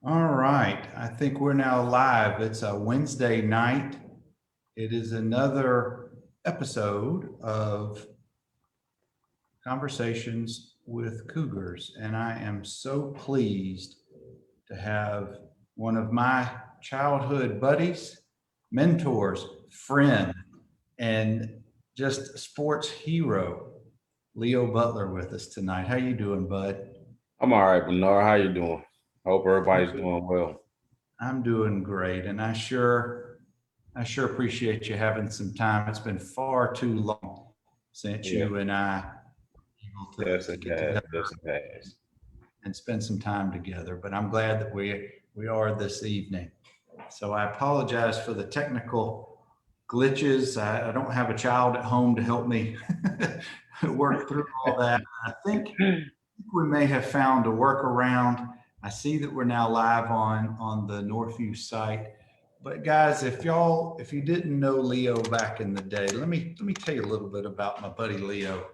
All right. I think we're now live. It's a Wednesday night. It is another episode of Conversations with Cougars. And I am so pleased to have one of my childhood buddies, mentors, friend, and just sports hero, Leo Butler, with us tonight. How you doing, bud? I'm all right, Bernard. How you doing? I hope everybody's doing well. I'm doing great, and I sure appreciate you having some time. It's been far too long since Yeah, you and I were able yes, to it get has. together Yes, it has. and spend some time together. But I'm glad that we are this evening. So I apologize for the technical glitches. I don't have a child at home to help me work through all that. I think we may have found a workaround. I see that we're now live on the Northview site. But guys, if you didn't know Leo back in the day, let me tell you a little bit about my buddy Leo.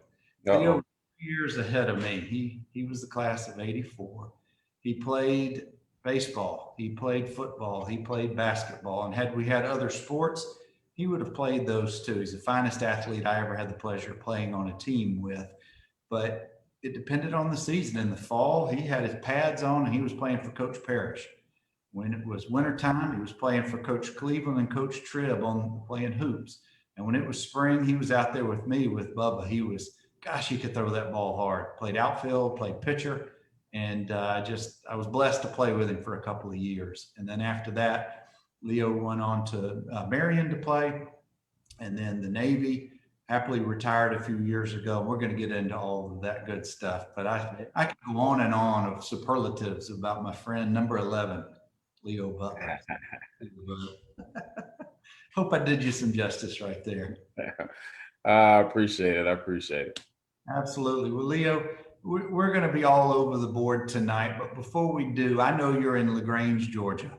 Leo Uh-oh. was years ahead of me. He was the class of '84. He played baseball, he played football, he played basketball, and had we had other sports, he would have played those too. He's the finest athlete I ever had the pleasure of playing on a team with. But it depended on the season. In the fall, he had his pads on and he was playing for Coach Parrish. When it was wintertime, he was playing for Coach Cleveland and Coach Tribb on playing hoops. And when it was spring, he was out there with me with Bubba. Gosh, he could throw that ball hard. Played outfield, played pitcher, and I was blessed to play with him for a couple of years. And then after that, Leo went on to Marion to play, and then the Navy. Happily retired a few years ago. We're going to get into all of that good stuff, but I could go on and on of superlatives about my friend number 11, Leo Butler. Hope I did you some justice right there. I appreciate it. I appreciate it. Absolutely. Well, Leo, we're going to be all over the board tonight, but before we do, I know you're in LaGrange, Georgia,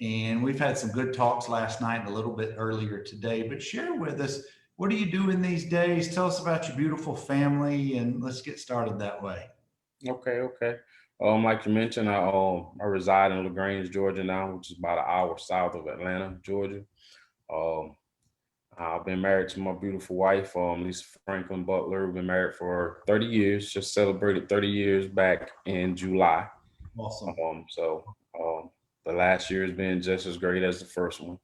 and we've had some good talks last night and a little bit earlier today. But share with us, what are you doing these days? Tell us about your beautiful family, and let's get started that way. Okay, okay. Like you mentioned, I reside in LaGrange, Georgia now, which is about an hour south of Atlanta, Georgia. Um, I've been married to my beautiful wife, Lisa Franklin Butler. We've been married for 30 years. Just celebrated 30 years back in July. Awesome. So the last year has been just as great as the first one.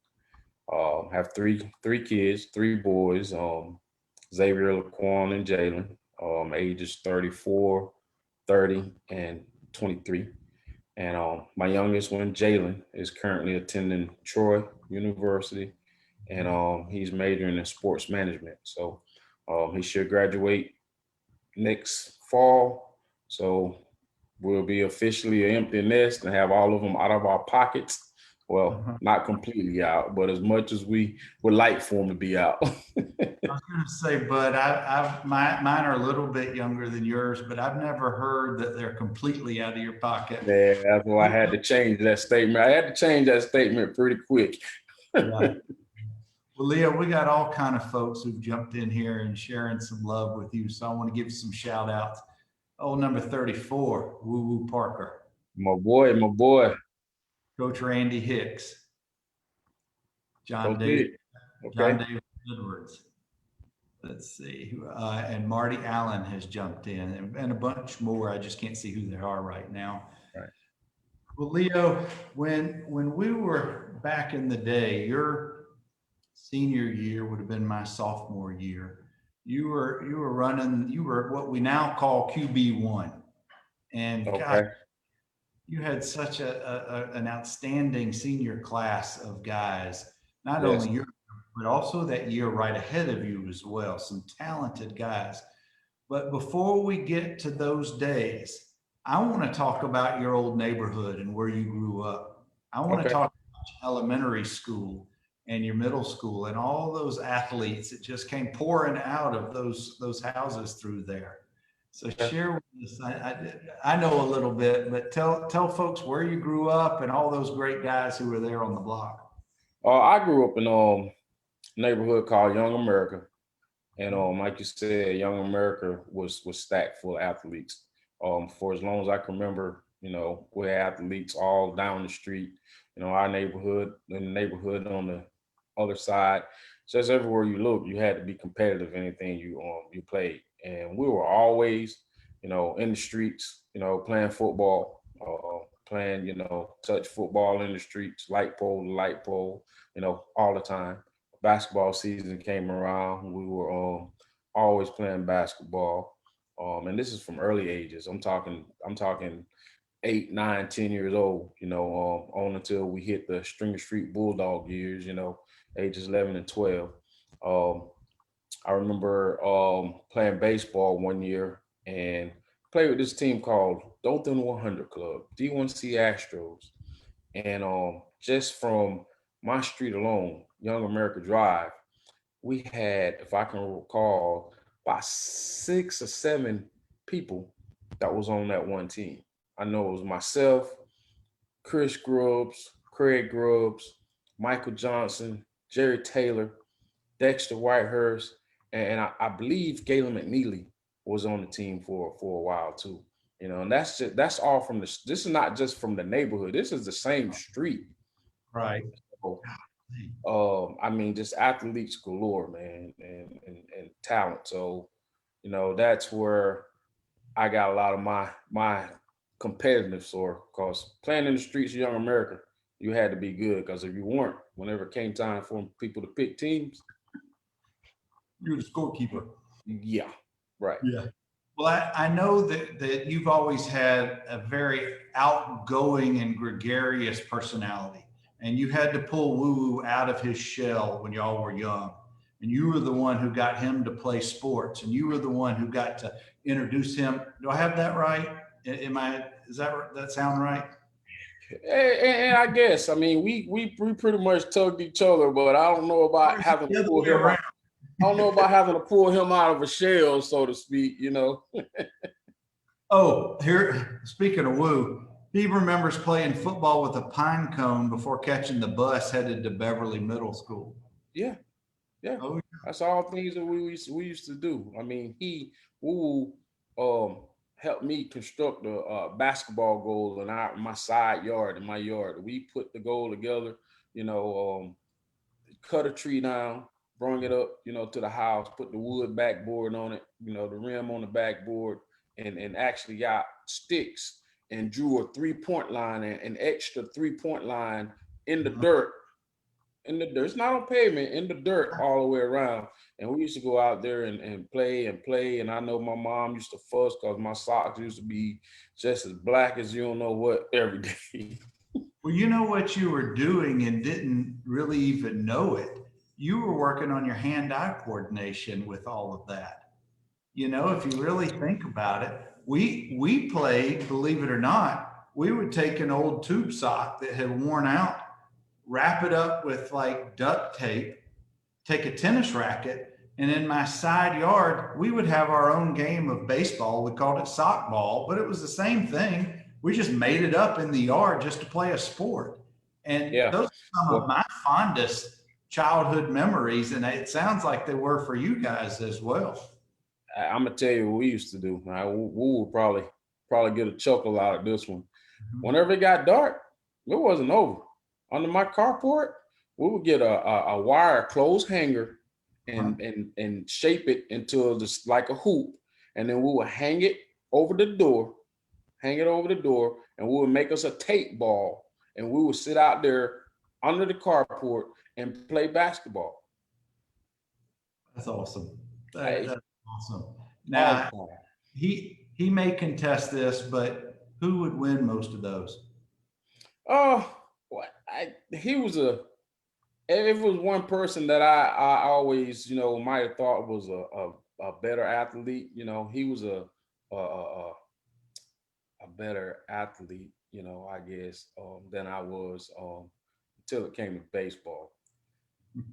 Have three kids, three boys, Xavier, Laquan, and Jalen, ages 34, 30, and 23. And my youngest one, Jalen, is currently attending Troy University, and he's majoring in sports management. So he should graduate next fall. So we'll be officially an empty nest and have all of them out of our pockets. Well, Uh-huh. not completely out, but as much as we would like for them to be out. I was going to say, Bud, mine are a little bit younger than yours, but I've never heard that they're completely out of your pocket. Yeah, that's why I had to change that statement. I had to change that statement pretty quick. Right. Well, Leo, we got all kind of folks who've jumped in here and sharing some love with you. So I want to give some shout outs. Oh, number 34, Woo Woo Parker, My boy, my boy. Coach Randy Hicks, John Go David, big. John Okay. David Edwards. Let's see, and Marty Allen has jumped in, and a bunch more. I just can't see who they are right now. Right. Well, Leo, when we were back in the day, your senior year would have been my sophomore year. You were what we now call QB1, and gosh, Okay. you had such an outstanding senior class of guys. Not Yes. only your, but also that year right ahead of you as well. Some talented guys. But before we get to those days, I want to talk about your old neighborhood and where you grew up. I want to Okay. talk about elementary school and your middle school and all those athletes that just came pouring out of those houses through there. So Okay. share with us. I know a little bit, but tell folks where you grew up and all those great guys who were there on the block. I grew up in neighborhood called Young America. And like you said, Young America was stacked full of athletes. For as long as I can remember, We had athletes all down the street, our neighborhood, in the neighborhood on the other side. Just everywhere you look, you had to be competitive in anything you played. And we were always, in the streets, playing football, playing, touch football in the streets, light pole to light pole, all the time. Basketball season came around. We were always playing basketball. And this is from early ages. I'm talking 8, 9, 10 years old, on until we hit the Stringer Street Bulldog years, ages 11 and 12. Um, I remember playing baseball one year and played with this team called Dothan 100 Club, D1C Astros. And just from my street alone, Young America Drive, we had, if I can recall, about 6 or 7 people that was on that one team. I know it was myself, Chris Grubbs, Craig Grubbs, Michael Johnson, Jerry Taylor, Dexter Whitehurst, and I believe Galen McNeely was on the team for a while too. And that's all from this is not just from the neighborhood. This is the same street. Right. So, I mean, just athletes galore, man, and talent. So, that's where I got a lot of my competitiveness, or because playing in the streets of Young America, you had to be good. Because if you weren't, whenever it came time for people to pick teams, You're the scorekeeper. yeah, right. Yeah. Well, I know that you've always had a very outgoing and gregarious personality, and you had to pull Woo Woo out of his shell when y'all were young. And you were the one who got him to play sports, and you were the one who got to introduce him. Do I have that right? Am I? Is that sound right? And I guess we pretty much tugged each other, but I don't know about Or is it having to the other pull way him out. around? I don't know about having to pull him out of a shell, so to speak. Oh, here, speaking of Woo, he remembers playing football with a pine cone before catching the bus headed to Beverly Middle School. Yeah, yeah. Oh, That's all things that we used to do. I mean, Woo helped me construct a basketball goal in my side yard, in my yard. We put the goal together, you know, um, cut a tree down, bring it up, to the house, put the wood backboard on it, the rim on the backboard, and actually got sticks and drew a 3-point line, and an extra 3-point line in the dirt. In the dirt. It's not on pavement, in the dirt all the way around. And we used to go out there and play and play. And I know my mom used to fuss because my socks used to be just as black as you don't know what every day. well, you know what you were doing and didn't really even know it. You were working on your hand-eye coordination with all of that. If you really think about it, we played, believe it or not, we would take an old tube sock that had worn out, wrap it up with like duct tape, take a tennis racket, and in my side yard, we would have our own game of baseball. We called it sock ball, but it was the same thing. We just made it up in the yard just to play a sport. And Yeah. those are some of Well, my fondest childhood memories. And it sounds like they were for you guys as well. I'm gonna tell you what we used to do. We would probably get a chuckle out of this one. Mhm. Whenever it got dark, it wasn't over. Under my carport, we would get a wire clothes hanger Right. and shape it into just like a hoop, and then we would hang it over the door, and we would make us a tape ball, and we would sit out there under the carport and play basketball. That's awesome. I, That's awesome. all the Now, time. he may contest this, but who would win most of those? Oh, he was a. If it was one person that I always might have thought was a better athlete, he was a a better athlete, I guess, than I was until it came to baseball.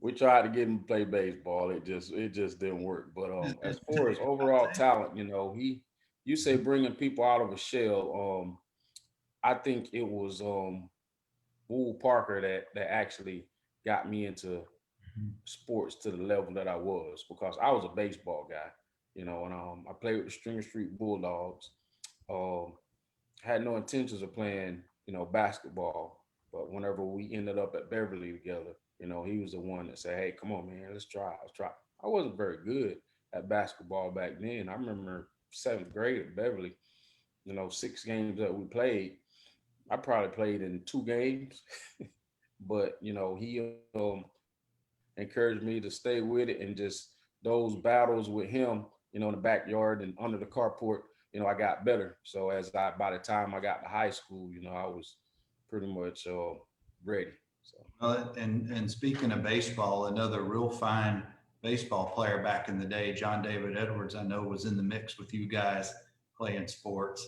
We tried to get him to play baseball. It just didn't work. But as far as overall talent, you say bringing people out of a shell. I think it was Wool Parker that actually got me into sports to the level that I was, because I was a baseball guy, and I played with the Stringer Street Bulldogs. Um, had no intentions of playing, basketball. But whenever we ended up at Beverly together, he was the one that said, "Hey, come on, man, let's try. Let's try." I wasn't very good at basketball back then. I remember seventh grade at Beverly. 6 games that we played. I probably played in 2 games, but he encouraged me to stay with it, and just those battles with him, in the backyard and under the carport, I got better. So by the time I got to high school, I was pretty much ready. So And speaking of baseball, another real fine baseball player back in the day, John David Edwards, I know was in the mix with you guys playing sports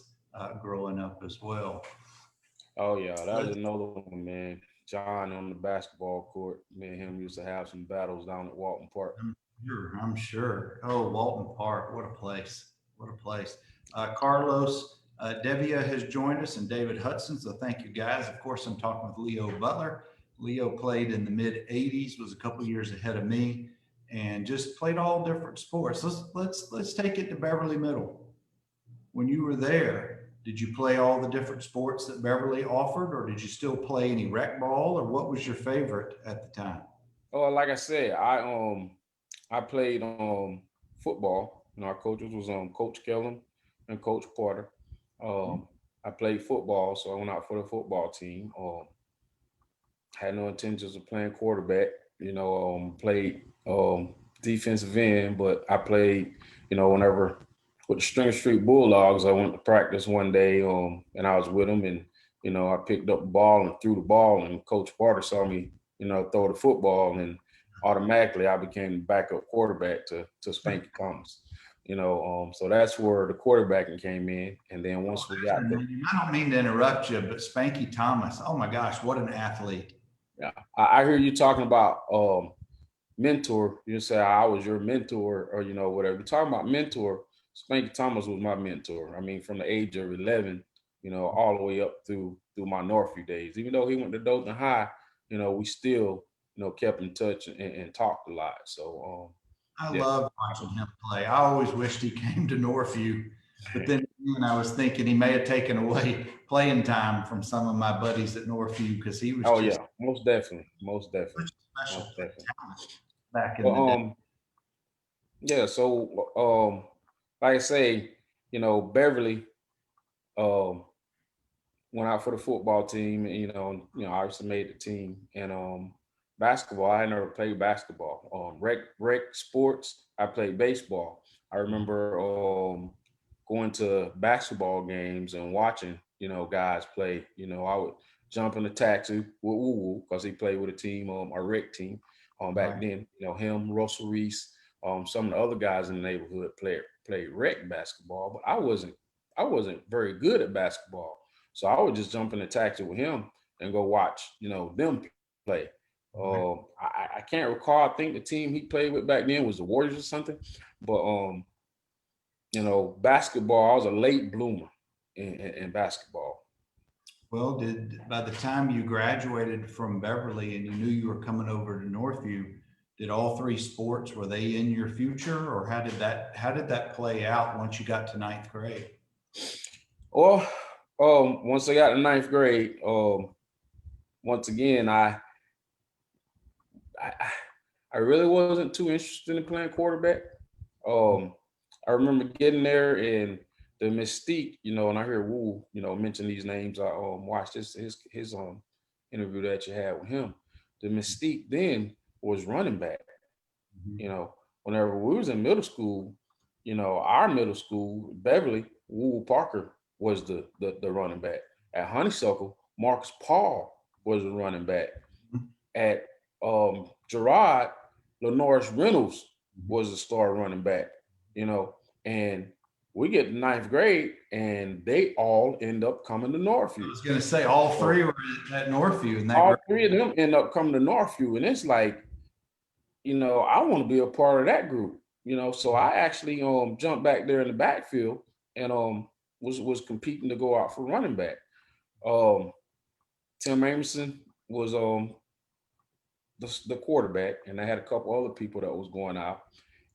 growing up as well. oh yeah, that was Let's, another one, man. John on the basketball court, me and him used to have some battles down at Walton Park. I'm sure. Oh, Walton Park, what a place. What a place. Carlos Devia has joined us and David Hudson. So thank you guys. Of course, I'm talking with Leo Butler. Leo played in the mid 80s, was a couple years ahead of me, and just played all different sports. Let's take it to Beverly Middle. When you were there, did you play all the different sports that Beverly offered, or did you still play any rec ball, or what was your favorite at the time? Oh, like I said, I played football. Our coaches was Coach Kellum and Coach Porter. Um, I played football, so I went out for the football team. Had no intentions of playing quarterback. Played defensive end, but I played. Whenever with the Stringer Street Bulldogs, I went to practice one day, and I was with them, and I picked up the ball and threw the ball, and Coach Porter saw me, throw the football, and automatically I became the backup quarterback to Spanky Thomas. So that's where the quarterbacking came in, and then Oh, once we there's got a the name. I don't mean to interrupt you, but Spanky Thomas. Oh my gosh, what an athlete. yeah, I hear you talking about mentor. You say I was your mentor, or whatever. You're talking about mentor. Spanky Thomas was my mentor. I mean, from the age of 11, all the way up through my Northview days. Even though he went to Dothan High, we still kept in touch and talked a lot. So I yeah. loved watching him play. I always wished he came to Northview, but then again, I was thinking he may have taken away playing time from some of my buddies at Northview because he was Oh just yeah, most definitely, most such definitely, a special most definitely. talent back in But the day. yeah. So like I say, Beverly um went out for the football team, and obviously made the team. And basketball, I never played basketball. Rec sports, I played baseball. I remember going to basketball games and watching, guys play. I would jump in the taxi with Woo Woo because he played with a team, a rec team, back Right. then. Him, Russell Reese, some of the other guys in the neighborhood played rec basketball, but I wasn't very good at basketball. So I would just jump in the taxi with him and go watch, them play. Right. I can't recall. I think the team he played with back then was the Warriors or something. But basketball, I was a late bloomer in basketball. Well, did by the time you graduated from Beverly and you knew you were coming over to Northview, did all three sports were they in your future, or how did that play out once you got to ninth grade? Well, once I got to ninth grade, once again, I I really wasn't too interested in playing quarterback. Um, I remember getting there and the mystique, and I hear Woo, mention these names. I watched his interview that you had with him. The mystique then was running back. Mhm. You know, whenever we was in middle school, our middle school, Beverly, Woo Parker was the running back. At Honeysuckle, Marcus Paul was the running back. At Gerard, Lenoris Reynolds was the star running back, you know, and we get to ninth grade and they all end up coming to I Northview. was going to say all So three were at Northview in that all grade. three of them end up coming to Northview. And it's like, I want to be a part of that group, So I actually jumped back there in the backfield and was competing to go out for running back. Um Tim Amerson was the quarterback, and I had a couple other people that was going out.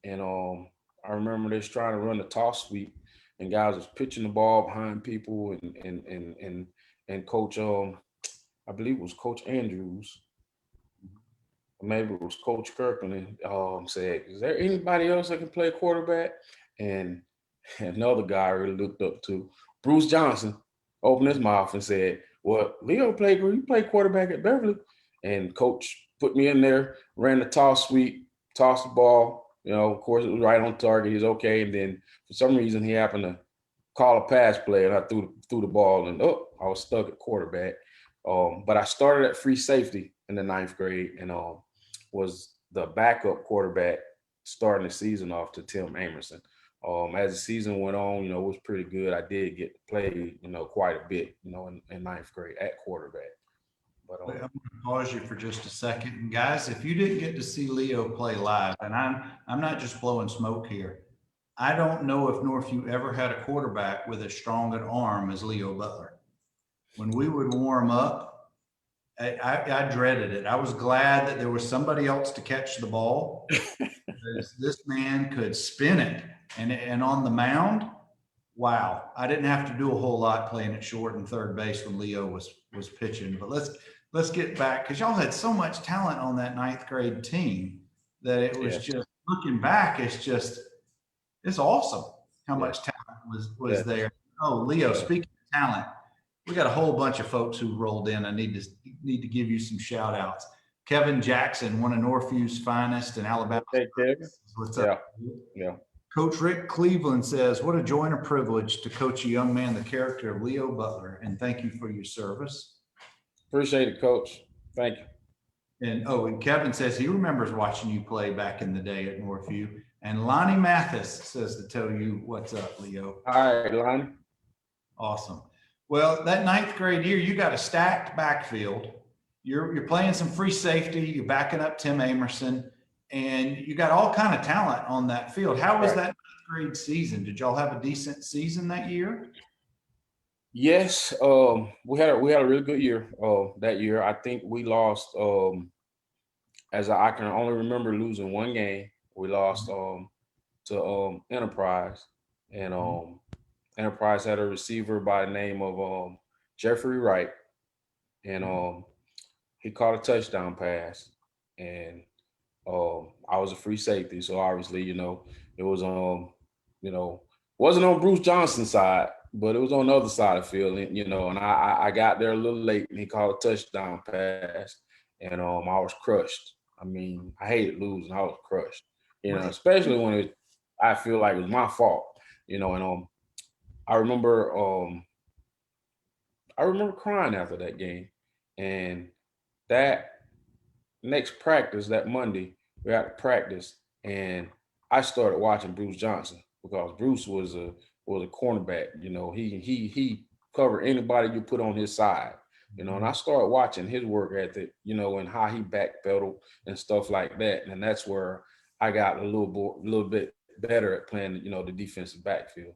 And I remember they was trying to run the toss sweep, and guys was pitching the ball behind people, and Coach I believe it was Coach Andrews, maybe it was Coach Kirkland, said, "Is there anybody else that can play quarterback?" And another guy I really looked up to, Bruce Johnson, opened his mouth and said, "Well, Leo played. You played quarterback at Beverly," and Coach put me in there, ran the toss sweep, tossed the ball. Of course, it was right on target. He's okay, and then for some reason he happened to call a pass play, and I threw the ball, and I was stuck at quarterback. But I started at free safety in the ninth grade, and was the backup quarterback starting the season off to Tim Amerson. As the season went on, it was pretty good. I did get to play, quite a bit, in ninth grade at quarterback. But I'm going to pause you for just a second. And guys, if you didn't get to see Leo play live, and I'm not just blowing smoke here, I don't know if Northview ever had a quarterback with as strong an arm as Leo Butler. When we would warm up, I dreaded it. I was glad that there was somebody else to catch the ball. This man could spin it, and on the mound, wow! I didn't have to do a whole lot playing at short and third base when Leo was pitching. But let's get back, because y'all had so much talent on that ninth grade team that it was just, looking back, it's awesome how much talent was there. Oh, Leo, speaking of talent, we got a whole bunch of folks who rolled in. I need to give you some shout outs. Kevin Jackson, one of Northview's finest in Alabama. Hey, Kevin. What's up? Yeah. Coach Rick Cleveland says, "What a joy and a privilege to coach a young man the character of Leo Butler, and thank you for your service." Appreciate it, Coach. Thank you. And Kevin says he remembers watching you play back in the day at Northview. And Lonnie Mathis says to tell you what's up, Leo. All right, Lonnie. Awesome. Well, that ninth grade year, you got a stacked backfield. You're playing some free safety. You're backing up Tim Amerson, and you got all kind of talent on that field. How was that ninth grade season? Did y'all have a decent season that year? Yes, we had a really good year. That year, I think we lost. As I can only remember losing one game. We lost to Enterprise, and Enterprise had a receiver by the name of Jeffrey Wright, and he caught a touchdown pass, and I was a free safety, so obviously, it was wasn't on Bruce Johnson's side, but it was on the other side of the field, and I got there a little late, and he caught a touchdown pass, and I was crushed. I mean, I hated losing. I was crushed, especially when I feel like it was my fault, and I remember crying after that game, and that next practice, that Monday, we had to practice, and I started watching Bruce Johnson because Bruce was a cornerback. He covered anybody you put on his side. And I started watching his work ethic, and how he backpedaled and stuff like that. And that's where I got a little bit better at playing, the defensive backfield.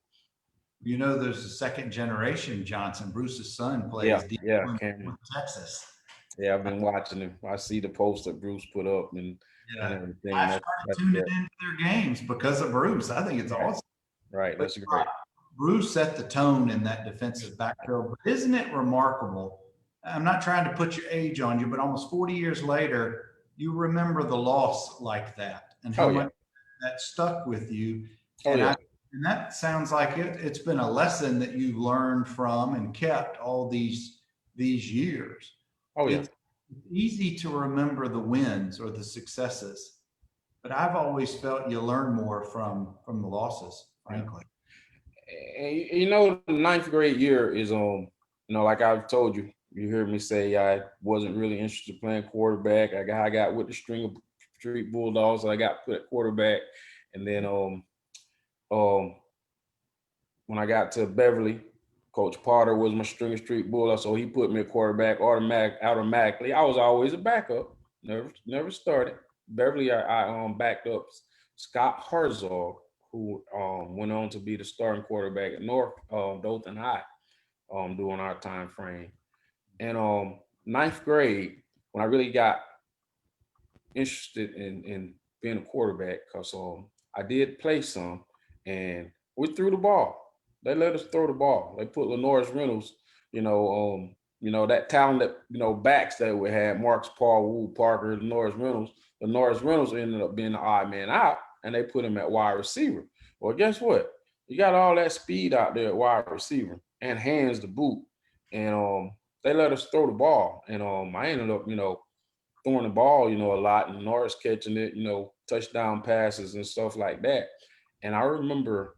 There's a second generation Johnson. Bruce's son plays in Texas. Yeah, I've been watching him. I see the post that Bruce put up and everything. I started tuning into their games because of Bruce. I think it's awesome. Right, that's great. Bruce set the tone in that defensive backfield. But isn't it remarkable? I'm not trying to put your age on you, but almost 40 years later, you remember the loss like that and how much that stuck with you. And that sounds like it's been a lesson that you learned from and kept all these years. It's easy to remember the wins or the successes, but I've always felt you learn more from the losses, frankly. The ninth grade year is like I've told you. You heard me say I wasn't really interested in playing quarterback. I got with the string of street bulldogs, so I got put at quarterback, and then when I got to Beverly, Coach Potter was my string of street bulldog, so he put me at quarterback automatically. I was always a backup, never started. Beverly, I backed up Scott Herzog, who went on to be the starting quarterback at North Dothan High during our time frame. And ninth grade, when I really got interested in being a quarterback, because I did play some, and we threw the ball. They let us throw the ball. They put Lenoris Reynolds, that talented, backs that we had, Marcus Paul, Wu Parker, Lenoris Reynolds. Lenoris Reynolds ended up being the odd man out, and they put him at wide receiver. Well, guess what? You got all that speed out there at wide receiver and hands to boot. And they let us throw the ball. And I ended up, throwing the ball, a lot, and Norris catching it, touchdown passes and stuff like that. And I remember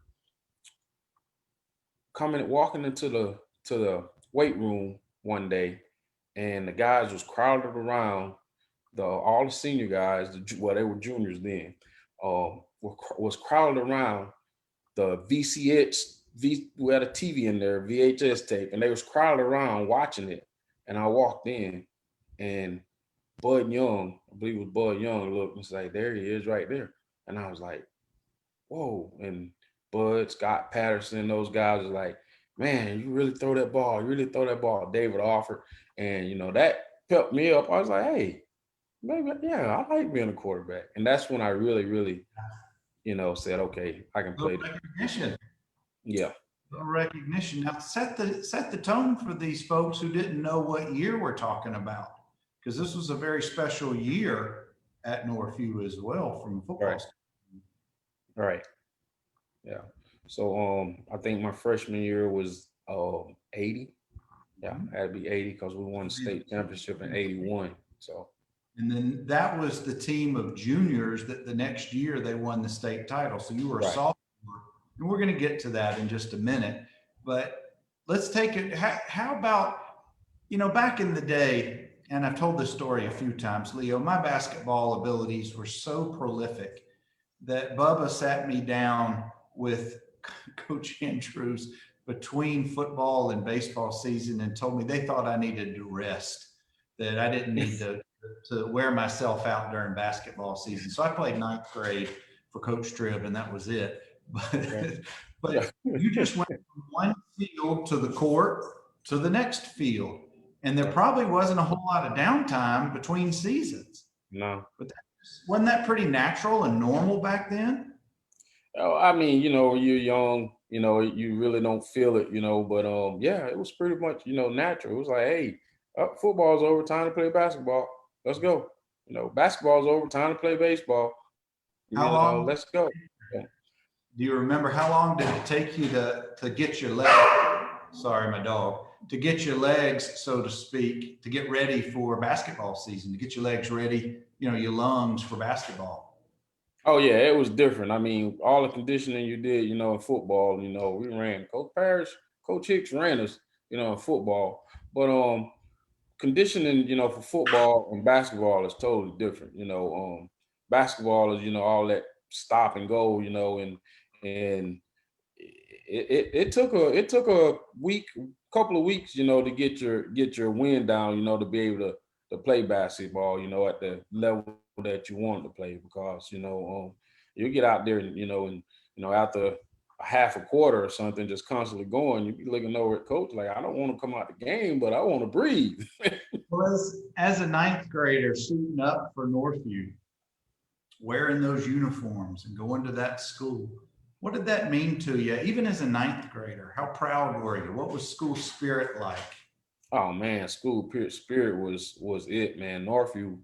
walking into the weight room one day, and the guys was crowded around all the senior guys. They were juniors then. Was crowded around the we had a TV in there, VHS tape, and they was crowded around watching it. And I walked in, and Bud Young, I believe it was Bud Young, looked and was like, there he is right there. And I was like, whoa. And Bud, Scott Patterson, those guys was like, man, you really throw that ball. You really throw that ball. David Alford. And, that pepped me up. I was like, hey, maybe, yeah, I like being a quarterback. And that's when I really, really, said, okay, I can play. Recognition. Yeah. Recognition. Now set the tone for these folks who didn't know what year we're talking about, because this was a very special year at Northview as well from a football standpoint. Right. Yeah. So I think my freshman year was 80. Yeah, it had to be 80 because we won the state championship in 81. So. And then that was the team of juniors that the next year they won the state title. So you were a sophomore, and we're going to get to that in just a minute. But let's take it. How about, back in the day, and I've told this story a few times, Leo, my basketball abilities were so prolific that Bubba sat me down with Coach Andrews between football and baseball season and told me they thought I needed to rest, that I didn't need to wear myself out during basketball season. So I played ninth grade for Coach Tribb, and that was it. But you just went from one field to the court to the next field, and there probably wasn't a whole lot of downtime between seasons. No. But wasn't that pretty natural and normal back then? Oh, I mean, you're young, you really don't feel it, but yeah, it was pretty much, natural. It was like, hey, football's over, time to play basketball. Let's go. Basketball's over, time to play baseball. How long? Let's go. Yeah. Do you remember how long did it take you to get your legs? Sorry, my dog. To get your legs, so to speak, to get ready for basketball season, to get your legs ready, your lungs for basketball. Oh yeah, it was different. I mean, all the conditioning you did, in football, we ran. Coach Parrish, Coach Hicks ran us, in football. But conditioning, for football and basketball is totally different. Basketball is, all that stop and go, and it took a couple of weeks, to get your wind down, to be able to play basketball, at the level that you wanted to play, because you get out there and after a half a quarter or something, just constantly going, you be looking over at coach like, I don't want to come out the game, but I want to breathe. Well, as a ninth grader suiting up for Northview, wearing those uniforms and going to that school, what did that mean to you? Even as a ninth grader, how proud were you? What was school spirit like? Oh man, school spirit was it, man. Northview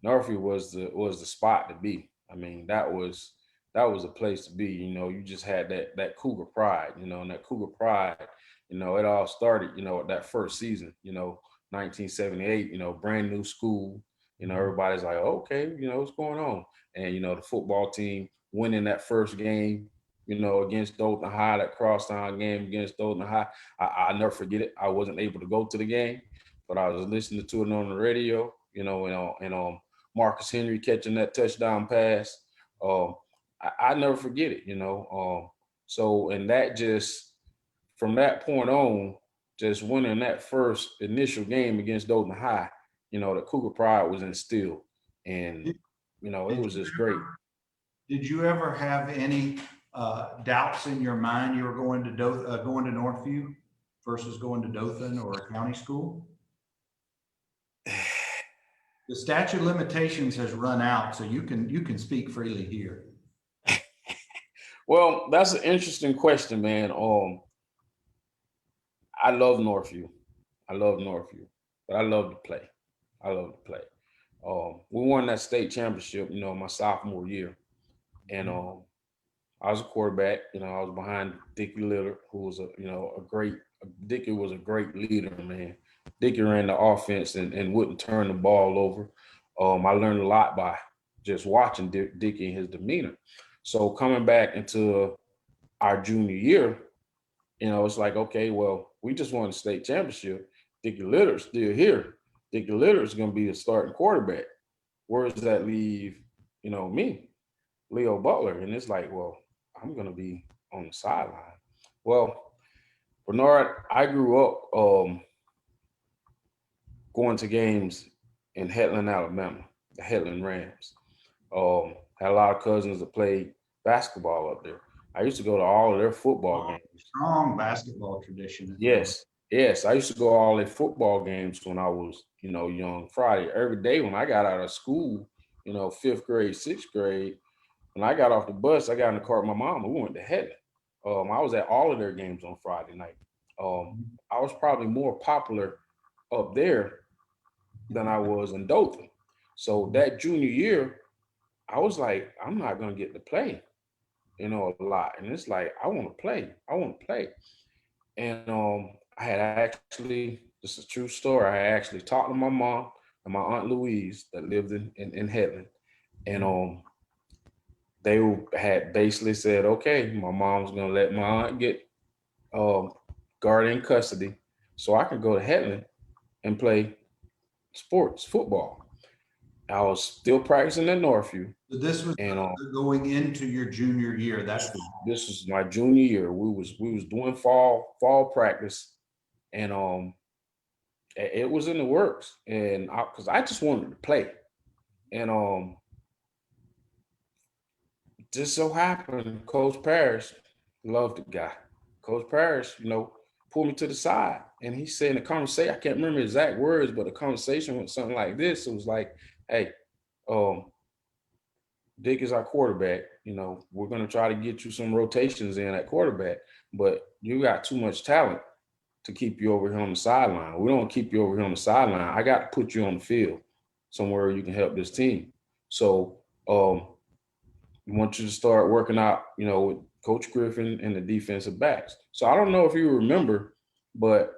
was the spot to be. I mean, that was a place to be. You just had that Cougar pride, and that Cougar pride, it all started, at that first season, 1978, brand new school, everybody's like, okay, what's going on? And, the football team winning that first game, against Dothan High, that crosstown game against Dothan High. I never forget it. I wasn't able to go to the game, but I was listening to it on the radio, and Marcus Henry catching that touchdown pass. I never forget it, So, and that just, from that point on, just winning that first initial game against Dothan High, the Cougar pride was instilled. And, it was just great. Did you ever have any doubts in your mind you were going to Northview versus going to Dothan or a county school? The statute of limitations has run out, so you can speak freely here. Well, that's an interesting question, man. I love Northview. I love Northview, but I love to play. I love to play. We won that state championship, my sophomore year, and I was a quarterback. I was behind Dickie Lillard, who was a great. Dickie was a great leader, man. Dickie ran the offense and wouldn't turn the ball over. I learned a lot by just watching Dickie and his demeanor. So coming back into our junior year, it's like, okay, well, we just won the state championship. Dickie Litter's still here. Dickie Litter's going to be the starting quarterback. Where does that leave, me, Leo Butler? And it's like, well, I'm going to be on the sideline. Well, Bernard, I grew up going to games in Headland, Alabama, the Headland Rams. Had a lot of cousins that played basketball up there. I used to go to all of their football games. Strong basketball tradition. Yes. I used to go to all their football games when I was, young. Friday, every day when I got out of school, 5th grade, 6th grade, when I got off the bus, I got in the car with my mom and we went to Headland. I was at all of their games on Friday night. I was probably more popular up there than I was in Dothan. So that junior year, I was like, I'm not going to get to play, a lot. And it's like, I want to play. And I had actually, this is a true story. I had actually talked to my mom and my aunt Louise that lived in Headland. And they had basically said, okay, my mom's going to let my aunt get guardian custody so I can go to Headland and play football. I was still practicing at Northview. So this was going into your junior year. This was my junior year. We was doing fall practice, and it was in the works. And because I just wanted to play, and just so happened, Coach Parrish, loved the guy. Coach Parrish, pulled me to the side, and he said in the conversation, I can't remember exact words, but the conversation went something like this. It was like, hey, Dick is our quarterback. We're going to try to get you some rotations in at quarterback, but you got too much talent to keep you over here on the sideline. We don't keep you over here on the sideline. I got to put you on the field somewhere you can help this team. So we want you to start working out, with Coach Griffin and the defensive backs. So I don't know if you remember, but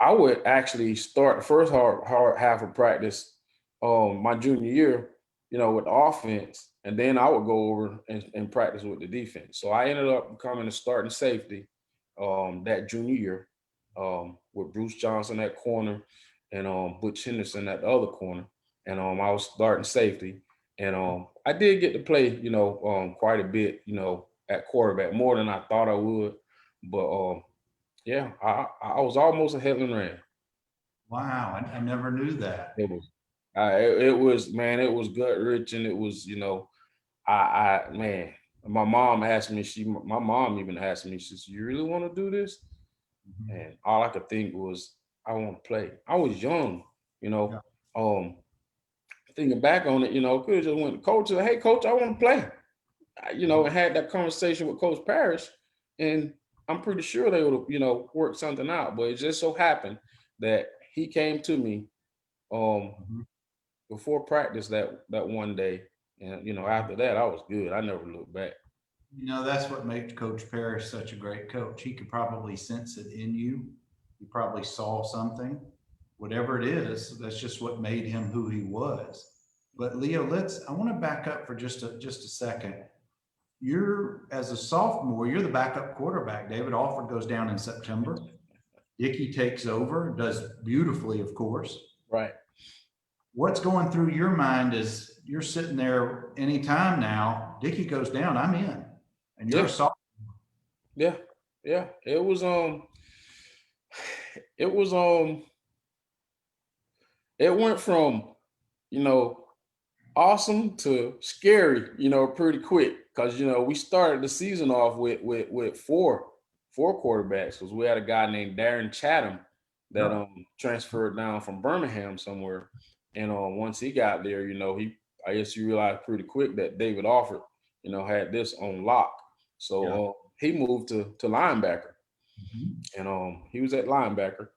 I would actually start the first hard half of practice my junior year, with the offense, and then I would go over and practice with the defense. So I ended up becoming a starting safety that junior year with Bruce Johnson at corner and Butch Henderson at the other corner. And I was starting safety. And I did get to play, quite a bit, at quarterback, more than I thought I would. But yeah, I was almost a Headland Ram. Wow, I never knew that. It was, man, it was gut wrenching. It was, man, my mom asked me, my mom even asked me, she said, you really want to do this? Mm-hmm. And all I could think was, I want to play. I was young, yeah. Thinking back on it, could have just went to coach and said, hey, coach, I want to play. And had that conversation with Coach Parrish, and I'm pretty sure they would have, worked something out. But it just so happened that he came to me before practice that one day. And, after that, I was good. I never looked back. That's what makes Coach Parrish such a great coach. He could probably sense it in you. He probably saw something. Whatever it is, that's just what made him who he was. But Leo, I want to back up for just a second. As a sophomore, you're the backup quarterback. David Alford goes down in September. Dickie takes over, does beautifully, of course. Right. What's going through your mind is you're sitting there anytime now, Dickie goes down, I'm in. And you're a sophomore. Yeah. It was it went from, awesome to scary, pretty quick. Cause we started the season off with four quarterbacks, because we had a guy named Darren Chatham that transferred down from Birmingham somewhere. And once he got there, I guess you realized pretty quick that David Alford, had this on lock. So he moved to linebacker. Mhm. and he was at linebacker.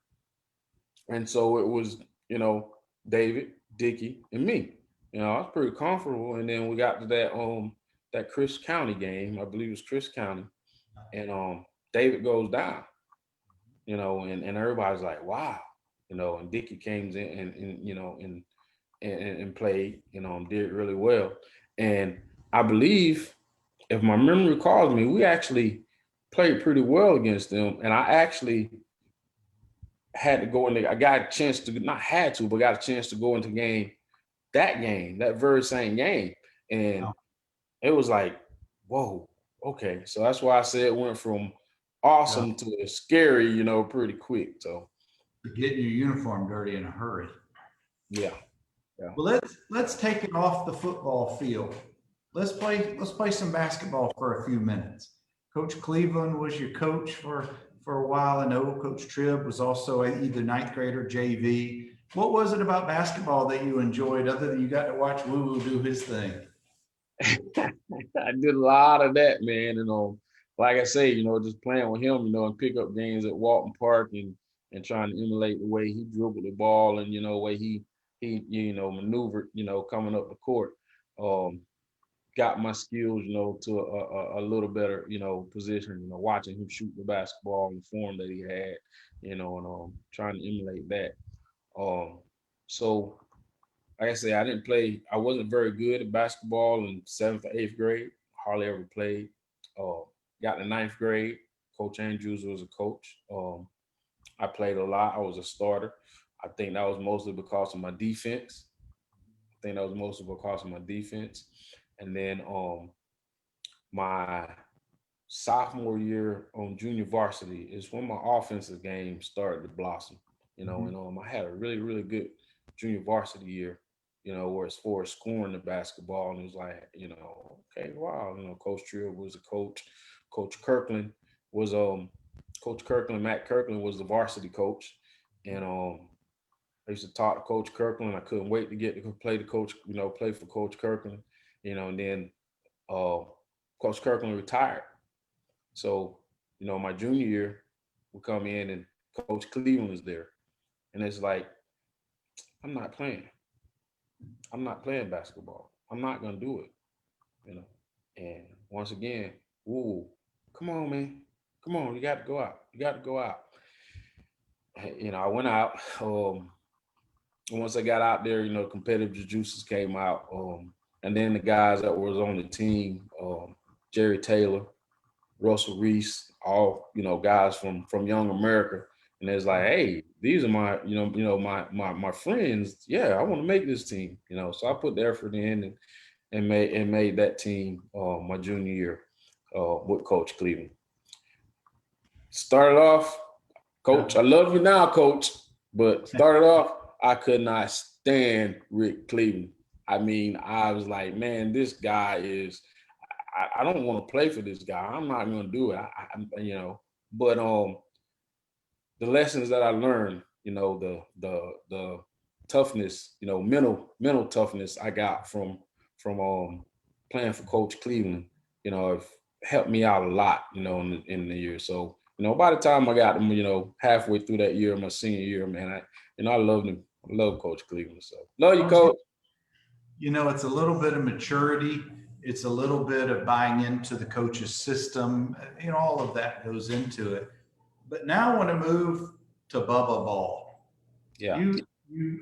And so it was, David, Dickey, and me. I was pretty comfortable. And then we got to that Chris County game. I believe it was Chris County. And David goes down, and everybody's like, wow. And Dickey came in and played, did really well. And I believe, if my memory calls me, we actually played pretty well against them. And I actually had to go in there. I got a chance to, not had to, but got a chance to go into that very same game. And Wow. it was like, whoa, okay. So that's why I said it went from Yeah. awesome to scary, pretty quick. So Getting your uniform dirty in a hurry. yeah, yeah. Well, let's take it off the football field. Let's play some basketball for a few minutes. Coach Cleveland was your coach for a while. I know Coach Tribb was also either ninth grade or JV. What was it about basketball that you enjoyed, other than you got to watch Woo Woo do his thing? I did a lot of that, man. Like I say, just playing with him, and pick up games at Walton Park and trying to emulate the way he dribbled the ball and way he maneuvered, coming up the court. Um, got my skills, to a little better, position, watching him shoot the basketball and the form that he had, and trying to emulate that. Um, so like I say, I wasn't very good at basketball in seventh or eighth grade. Hardly ever played. Uh, got to ninth grade. Coach Andrews was a coach. I played a lot. I was a starter. I think that was mostly because of my defense. And then my sophomore year on junior varsity is when my offensive game started to blossom. Mhm. And I had a really, really good junior varsity year, where as far as scoring the basketball, and it was like, okay, wow, Coach Trill was a coach. Coach Kirkland was Coach Kirkland, Matt Kirkland was the varsity coach. And I used to talk to Coach Kirkland. I couldn't wait to get to play the coach, play for Coach Kirkland, and then uh, Coach Kirkland retired. So, my junior year, we come in and Coach Cleveland is there. And it's like, I'm not playing. I'm not playing basketball. I'm not gonna do it, you know. And once again, ooh, come on, man. Come on, you got to go out. You got to go out. I went out. And once I got out there, competitive juices came out. And then the guys that was on the team, Jerry Taylor, Russell Reese, all guys from Young America, and it's like, hey, these are my my friends. Yeah, I want to make this team. So I put the effort in and made that team my junior year with Coach Cleveland. Started off, Coach, I love you now, Coach, but started off, I could not stand Rick Cleveland. I mean, I was like, man, this guy is. I don't want to play for this guy. I'm not going to do it. But the lessons that I learned, the toughness, mental toughness I got from playing for Coach Cleveland, have helped me out a lot, in the year. So, by the time I got them, halfway through that year, my senior year, man, I loved him. I love Coach Cleveland. So love you, Coach. It's a little bit of maturity. It's a little bit of buying into the coach's system. All of that goes into it. But now I want to move to Bubba Ball. Yeah. You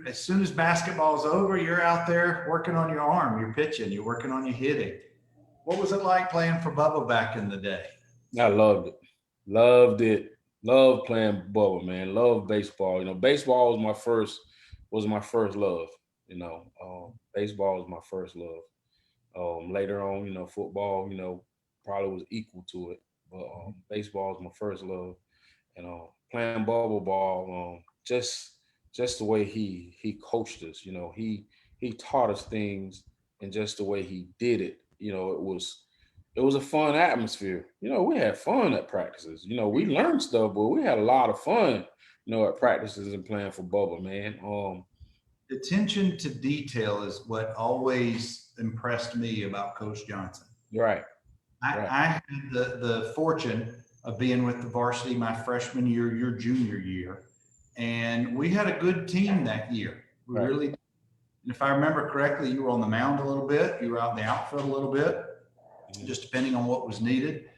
as soon as basketball's over, you're out there working on your arm, you're pitching, you're working on your hitting. What was it like playing for Bubba back in the day? I loved it. Loved it. Loved playing bubble, man. Loved baseball. Baseball was my first love. Baseball was my first love. Later on, football, probably was equal to it. But baseball was my first love. And playing bubble ball, just the way he coached us, he taught us things, and just the way he did it, it was a fun atmosphere. We had fun at practices. We learned stuff, but we had a lot of fun, at practices and playing for Bubba, man. Attention to detail is what always impressed me about Coach Johnson. Right, I, right. I had the fortune of being with the varsity my freshman year, your junior year. And we had a good team that year. We Right. really, and if I remember correctly, you were on the mound a little bit, you were out in the outfield a little bit, just depending on what was needed.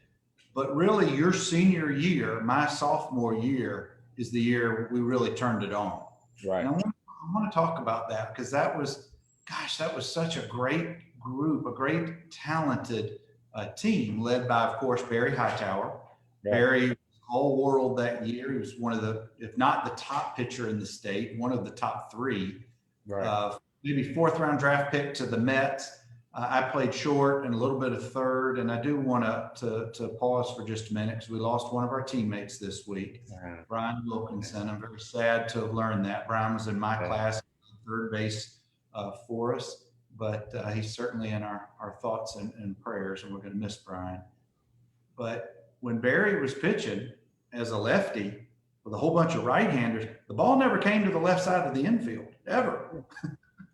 But really, your senior year, my sophomore year, is the year we really turned it on. Right. And I want to talk about that because that was, gosh, that was such a great group, a great talented team led by, of course, Barry Hightower. Right. Barry all world that year. He was one of the, if not the top pitcher in the state, one of the top three. Right. Maybe fourth round draft pick to the Mets. I played short and a little bit of third, and I do want to pause for just a minute because we lost one of our teammates this week, Brian Wilkinson. I'm very sad to have learned that. Brian was in my class, third base for us, but he's certainly in our thoughts and prayers, and we're going to miss Brian. But when Barry was pitching as a lefty with a whole bunch of right-handers, the ball never came to the left side of the infield, ever.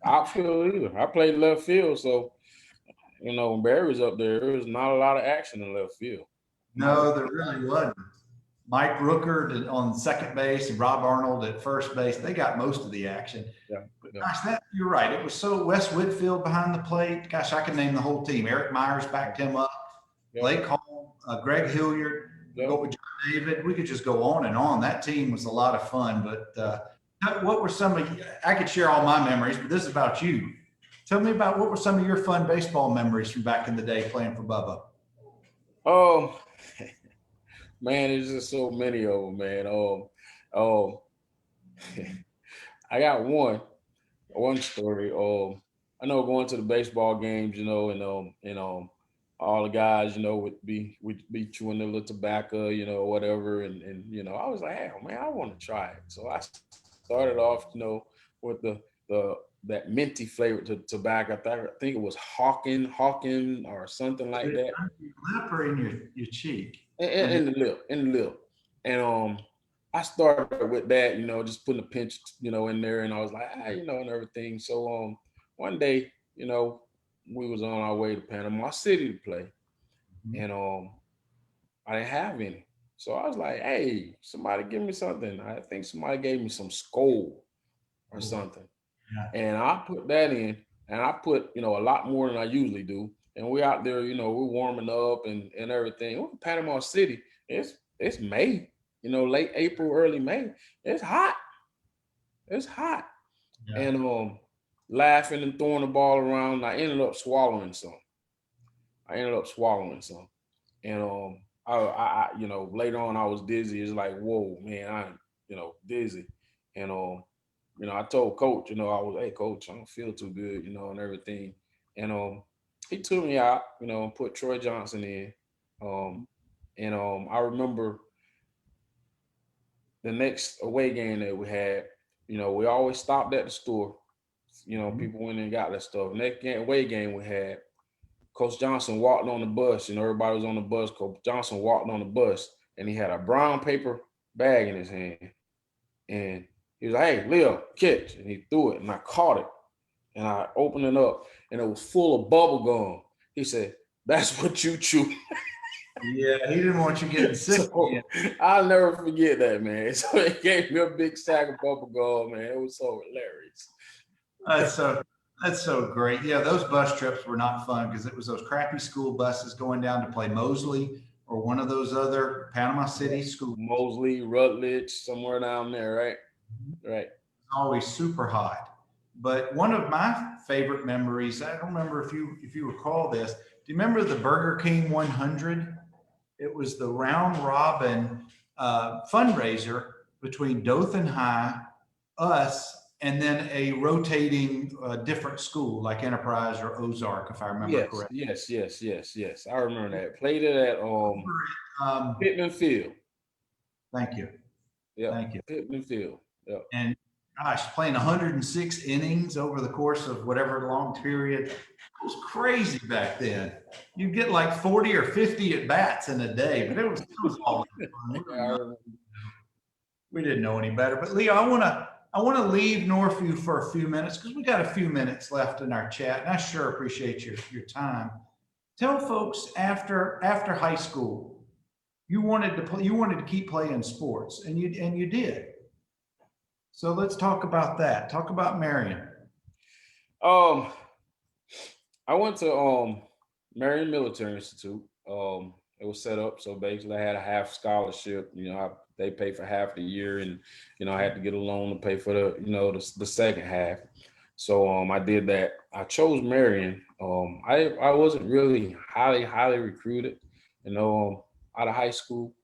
Outfield either. I played left field, so when Barry was up there was not a lot of action in left field. No, there really wasn't. Mike Rooker on second base and Rob Arnold at first base, they got most of the action. Yeah. Gosh, you're right. It was so Wes Whitfield behind the plate. Gosh, I can name the whole team. Eric Myers backed him up. Blake Hall, Greg Hilliard, go with John David. We could just go on and on. That team was a lot of fun. But what were some of, I could share all my memories, but this is about you. Tell me about what were some of your fun baseball memories from back in the day playing for Bubba? Oh, man, there's just so many of them, man. I got one story. I know going to the baseball games, and all the guys, would be chewing their little tobacco, whatever, and I was like, hey, man, I want to try it. So I started off, with that minty flavor to tobacco. I think it was Hawking or something like that. In your lip or in your cheek? In the lip. And I started with that, just putting a pinch, in there, and I was like, and everything. So one day, we was on our way to Panama City to play, and I didn't have any. So I was like, hey, somebody give me something. I think somebody gave me some Skoal or something. Yeah. And I put that in, and I put, a lot more than I usually do. And we out there, we're warming up and everything. We're in Panama City. It's May, late April, early May. It's hot. Yeah. And laughing and throwing the ball around. I ended up swallowing some. And I later on I was dizzy. It's like, whoa, man, I'm, dizzy. And I told Coach, I was, hey, Coach, I don't feel too good, and everything. And he took me out, and put Troy Johnson in. I remember the next away game that we had, we always stopped at the store. People went and got that stuff. Next away game we had, Coach Johnson walked on the bus. Everybody was on the bus. Coach Johnson walked on the bus, and he had a brown paper bag in his hand. And he was like, hey, Leo, catch. And he threw it, and I caught it. And I opened it up, and it was full of bubble gum. He said, that's what you chew. Yeah, he didn't want you getting sick. So, I'll never forget that, man. So he gave me a big sack of bubble gum, man. It was so hilarious. That's so great. Yeah, those bus trips were not fun because it was those crappy school buses going down to play Mosley or one of those other Panama City schools. Mosley, Rutledge, somewhere down there, right? Right. Always super hot. But one of my favorite memories, I don't remember if you recall this. Do you remember the Burger King 100? It was the round robin fundraiser between Dothan High, us, and then a rotating different school like Enterprise or Ozark, if I remember correctly. Yes. I remember that. Played it at Pittman Field. Thank you. Yeah. Thank you. Pittman Field. Yeah. And gosh, playing 106 innings over the course of whatever long period. It was crazy back then. You'd get like 40 or 50 at bats in a day, but it was all fun. We didn't know any better. But Leo, I want to leave Northview for a few minutes because we got a few minutes left in our chat, and I sure appreciate your time. Tell folks after high school, You wanted to play, you wanted to keep playing sports, and you did. So let's talk about that. Talk about Marion. Um, I went to Marion Military Institute. It was set up so basically I had a half scholarship. They pay for half the year, and I had to get a loan to pay for the second half. So I did that. I chose Marion. I wasn't really highly recruited, out of high school,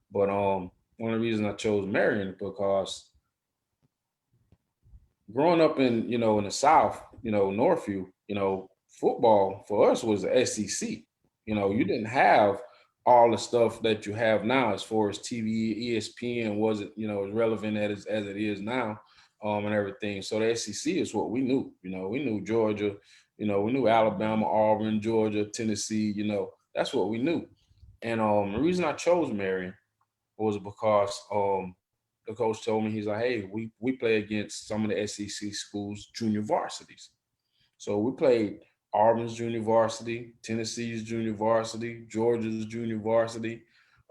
but one of the reasons I chose Marion because growing up in the South, Northview, football for us was the SEC. You didn't have all the stuff that you have now as far as TV, ESPN wasn't, as relevant as it is now, and everything. So the SEC is what we knew. We knew Georgia, we knew Alabama, Auburn, Georgia, Tennessee. That's what we knew. And the reason I chose Marion was because the coach told me, he's like, hey, we play against some of the SEC schools' junior varsities. So we played Auburn's junior varsity, Tennessee's junior varsity, Georgia's junior varsity.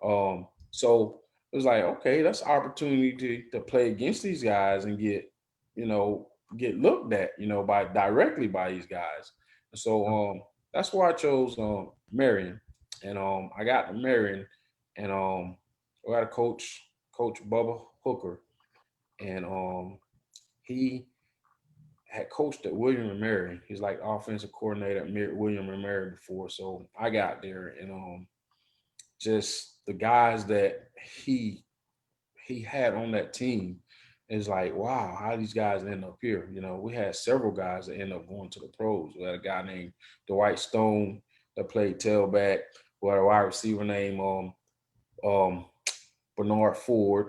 So it was like, okay, that's an opportunity to play against these guys and get looked at, directly by these guys. So that's why I chose Marion. And I got to Marion, and we had a coach Bubba Hooker, and he had coached at William and Mary. He's like offensive coordinator at William and Mary before. So I got there, and just the guys that he had on that team is like, wow, how these guys end up here? We had several guys that end up going to the pros. We had a guy named Dwight Stone that played tailback. We had a wide receiver named Bernard Ford.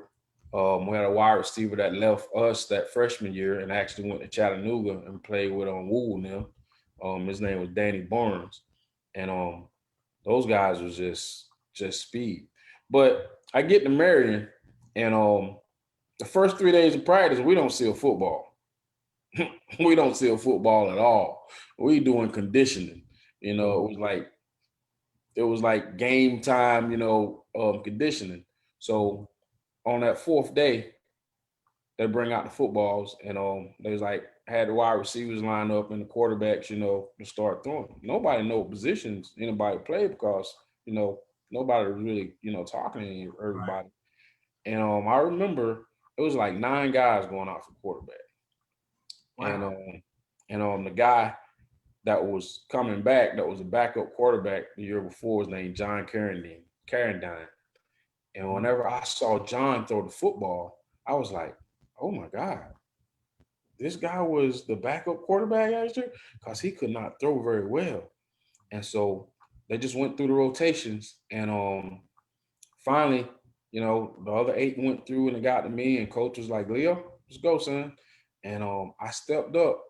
We had a wide receiver that left us that freshman year and actually went to Chattanooga and played with Wool now. His name was Danny Barnes. And those guys was just speed. But I get to Marion, and the first 3 days of practice, we don't see a football. We don't see a football at all. We doing conditioning. It was like game time, conditioning. So on that fourth day, they bring out the footballs, and they was like had the wide receivers line up and the quarterbacks, to start throwing. Nobody know positions anybody play because nobody was really talking to everybody. Right. And I remember it was like 9 guys going out for quarterback. Wow. And the guy that was coming back, that was a backup quarterback the year before, was named John Carradine. And whenever I saw John throw the football, I was like, oh my God, this guy was the backup quarterback last year? Because he could not throw very well. And so they just went through the rotations, and finally, the other 8 went through and it got to me, and coach was like, Leo, let's go, son. And I stepped up,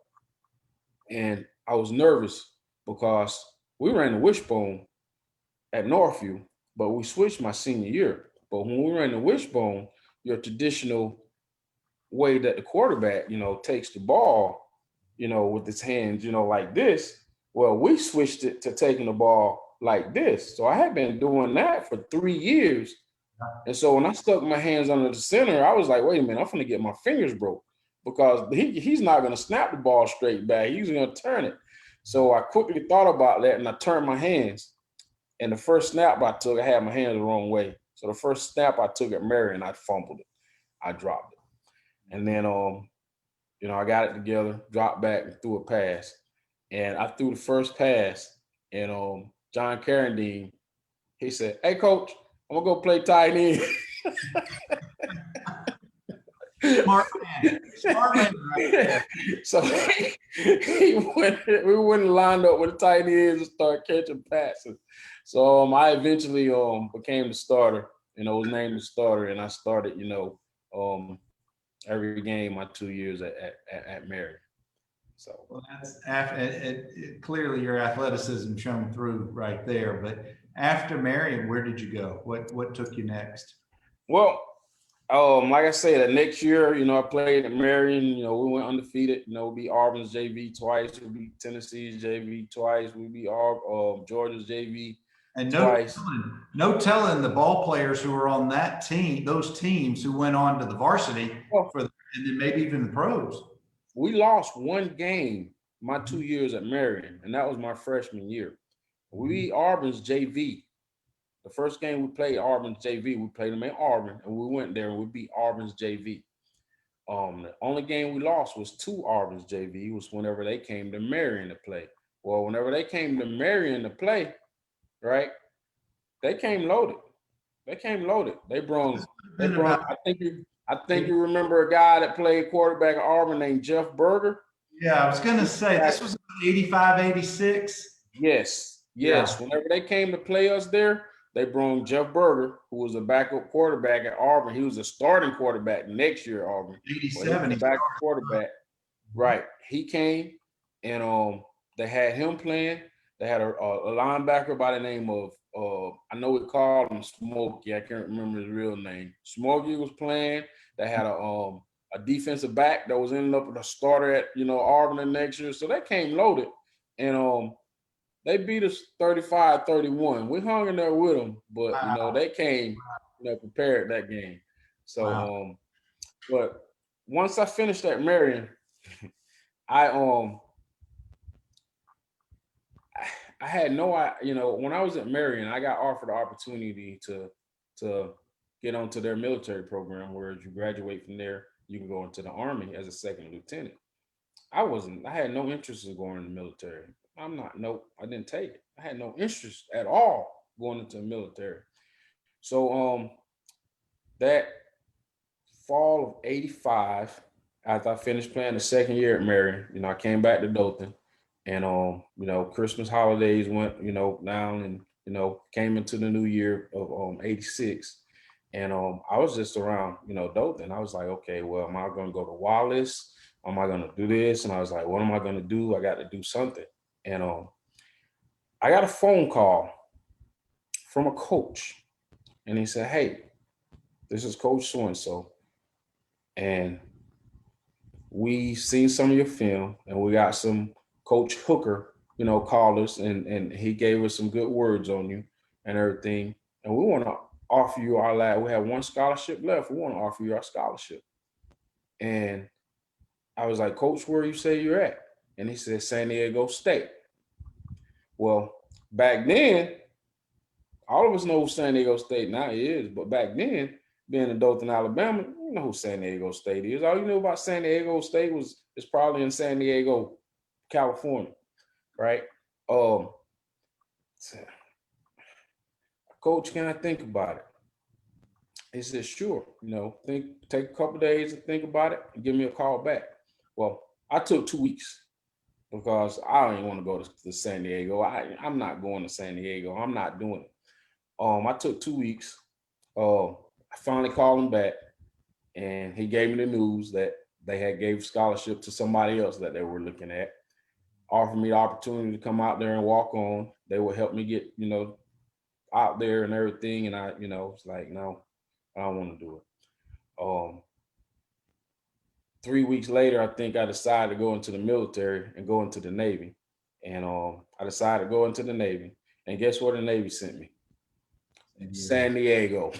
and I was nervous because we ran the wishbone at Northview, but we switched my senior year. But when we ran the wishbone, your traditional way that the quarterback, takes the ball, with his hands, like this. Well, we switched it to taking the ball like this. So I had been doing that for 3 years. And so when I stuck my hands under the center, I was like, wait a minute, I'm going to get my fingers broke because he's not going to snap the ball straight back. He's going to turn it. So I quickly thought about that, and I turned my hands. And the first snap I took, I had my hands the wrong way. So the first snap I took at Marion, I fumbled it. I dropped it. And then, I got it together, dropped back, and threw a pass. And I threw the first pass, and John Carradine, he said, hey, coach, I'm going to go play tight end. Smart man. Smart man right there. So we went and lined up with the tight ends and started catching passes. So I eventually became the starter, was named the starter, and I started, every game my 2 years at Marion. So well, that's clearly your athleticism shone through right there. But after Marion, where did you go? What took you next? Well, like I said, that next year, I played at Marion. We went undefeated. We beat Auburn's JV twice. We beat Tennessee's JV twice. We beat Georgia's JV And twice. no telling the ball players who were on that team, those teams who went on to the varsity Well, and then maybe even the pros. we lost one game my 2 years at Marion, and that was my freshman year. We beat Auburn's JV. The first game we played Auburn's JV, we played them in Auburn, and we went there and we beat Auburn's JV. The only game we lost was to Auburn's JV, was whenever they came to Marion to play. Well, whenever they came to Marion to play, right, they came loaded. They came loaded. They brung. I think you remember a guy that played quarterback at Auburn named Jeff Berger. Yeah, I was going to say this was 85, 86. Yes. Yeah. Whenever they came to play us there, they brought Jeff Berger, who was a backup quarterback at Auburn. He was a starting quarterback next year at Auburn. 87. He was a backup quarterback. Right. He came and they had him playing. They had a linebacker by the name of I know we called him Smokey. I can't remember his real name. Smokey was playing. They had a defensive back that was ending up with a starter at Auburn the next year. So they came loaded, and they beat us 35-31. We hung in there with them, but they came prepared that game. So but once I finished at Marion, I had no, when I was at Marion, I got offered the opportunity to get onto their military program, where you graduate from there, you can go into the Army as a second lieutenant. I had no interest in going in the military. I didn't take it. I had no interest at all going into the military. So that fall of '85, after I finished playing the second year at Marion, I came back to Dothan. And Christmas holidays went, down, and came into the new year of '86. And I was just around, Dothan. I was like, okay, well, am I gonna go to Wallace? Am I gonna do this? And I was like, what am I gonna do? I got to do something. And I got a phone call from a coach, and he said, hey, this is Coach so-and-so. And we seen some of your film, and we got some Coach Hooker, called us, and he gave us some good words on you and everything. And we want to offer you our last. We have one scholarship left. We want to offer you our scholarship. And I was like, Coach, where you say you're at? And he said, San Diego State. Well, back then, all of us know who San Diego State now is, but back then, being in Dothan, Alabama, you know who San Diego State is. All you know about San Diego State is probably in San Diego, California, right? Coach, can I think about it? He said, sure. Take a couple days to think about it and give me a call back. Well, I took 2 weeks because I didn't want to go to San Diego. I'm not going to San Diego. I'm not doing it. I took 2 weeks. I finally called him back, and he gave me the news that they had gave scholarship to somebody else that they were looking at. Offered me the opportunity to come out there and walk on. They would help me get, out there and everything. And I, was like, no, I don't want to do it. 3 weeks later, I think I decided to go into the military and go into the Navy. And I decided to go into the Navy. And guess where the Navy sent me? San Diego.